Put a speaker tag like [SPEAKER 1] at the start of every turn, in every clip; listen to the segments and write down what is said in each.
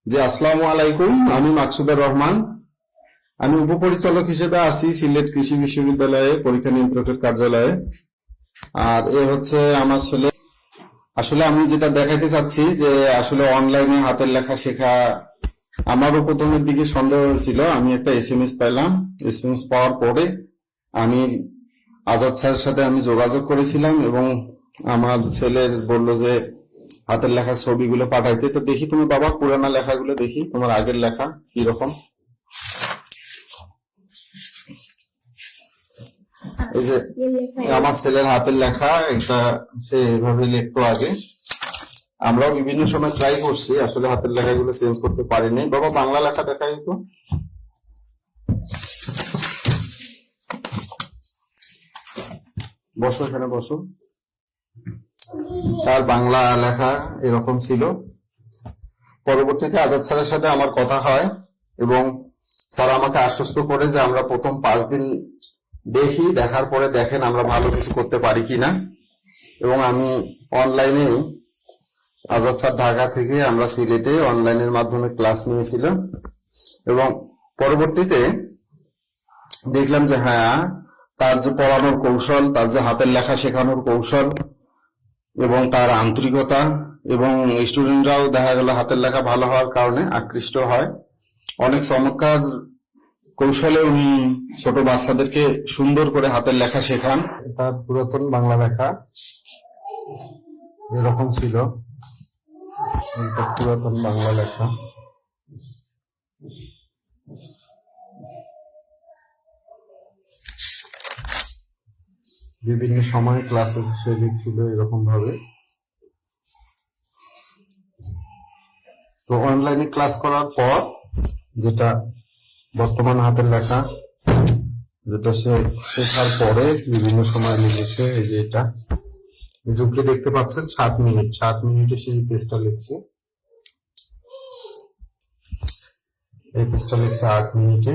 [SPEAKER 1] জি, আসসালামু আলাইকুম। আমি মাকসুদুর রহমান। আমি উপপরিচালক হিসেবে আছি সিলেট কৃষি বিশ্ববিদ্যালয়ে পরীক্ষা নিয়ন্ত্রকের কার্যালয়ে। আর এ হচ্ছে আমার ছেলে। আসলে আমি যেটা দেখাতে চাচ্ছি যে আসলে অনলাইনে হাতের লেখা শেখা, আমারও প্রথমের দিকে সন্দেহ হয়েছিল। আমি একটা এসএমএস পাইলাম। এসএমএস পাওয়ার পরে আমি আজাদ স্যারের সাথে আমি যোগাযোগ করেছিলাম এবং আমার ছেলের বলল যে হাতের লেখা ছবিগুলো পাঠাইতে। তো দেখি তুমি বাবা পুরানা লেখাগুলো দেখি, তোমার আগের লেখা কি রকম। এই যে আমার ছেলের হাতের লেখা, একটা সে এভাবে লিখতো আগে। আমরাও বিভিন্ন সময় ট্রাই করছি, আসলে হাতের লেখাগুলো চেঞ্জ করতে পারিনি। বাবা বাংলা লেখা দেখাই একটু। বসো, এখানে বসো। তার বাংলা লেখা এরকম ছিল। পরবর্তীতে আজাদ স্যারের সাথে আমার কথা হয় এবং স্যার আমাকে আশ্বস্ত করে যে আমরা প্রথম 5 দিন দেখি, দেখার পরে দেখেন আমরা ভালো কিছু করতে পারি কিনা। এবং আমি অনলাইনে, আজাদ স্যার ঢাকা থেকে, আমরা সিলেটে অনলাইনের মাধ্যমে ক্লাস নিয়েছিলাম এবং পরবর্তীতে দেখলাম যে হ্যাঁ, তার যে পড়ানোর কৌশল, তার যে হাতের লেখা শেখানোর কৌশল এবং তার আন্তরিকতা, এবং স্টুডেন্টরাও দেখা গেল হাতের লেখা ভালো হওয়ার কারণে আকৃষ্ট হয়। অনেক চমৎকার কৌশলে উনি ছোট বাচ্চাদেরকে সুন্দর করে হাতের লেখা শেখান। তার পুরাতন বাংলা লেখা এরকম ছিল, পুরাতন বাংলা লেখা। বিভিন্ন সময় ক্লাসে সে লিখছিল এরকম ভাবে। তো অনলাইনে ক্লাস করার পর যেটা বর্তমান হাতের লেখা, যেটা সে শেখার পরে বিভিন্ন সময় লিখেছে, এই যে এটা যুগটি দেখতে পাচ্ছেন 7 মিনিটে সেই পেজটা লিখছে। এই পেজটা লিখছে 8 মিনিটে।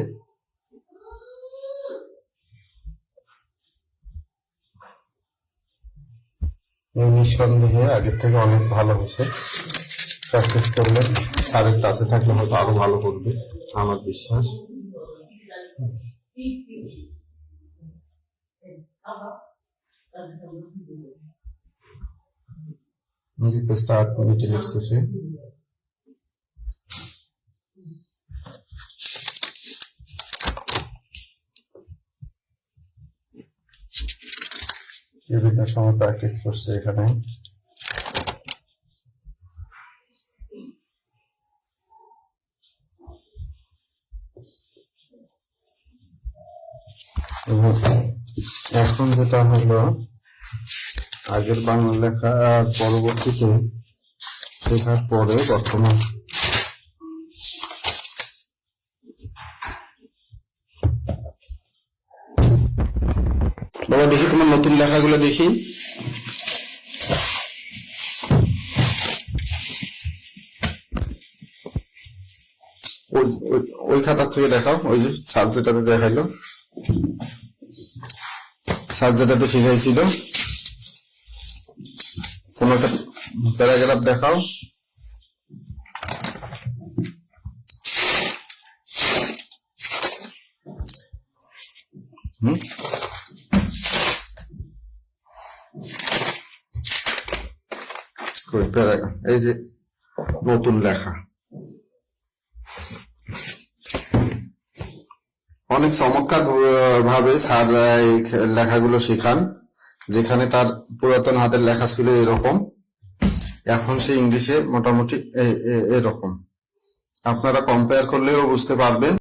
[SPEAKER 1] নিঃসন্দেহে আগের থেকে অনেক ভালো হয়েছে। প্র্যাকটিস করলে, স্যারের কাছে থাকলে হয়তো আরো ভালো করবে, আমার বিশ্বাস। পেজটা 8 মিনিটে লিখছে সে। বিভিন্ন সময় প্র্যাকটিস করছে এখানে। এখন যেটা হলো, আগের বাংলা লেখা আর পরবর্তীতে শেখার পরে বর্তমান বাবা দেখি তোমার নতুন লেখাগুলো দেখি। ওই খাতা থেকে দেখাও, ওই যে স্যার যেটাতে দেখাইলো, স্যার যেটাতে শিখাইছিল, কোন একটা প্যারাগ্রাফ দেখাও। এই যে নতুন লেখা, অনেক চমৎকার ভাবে স্যার এই লেখাগুলো শেখান। যেখানে তার পুরাতন হাতের লেখা ছিল এরকম, এখন সে ইংলিশে মোটামুটি এরকম। আপনারা কম্পেয়ার করলেও বুঝতে পারবেন।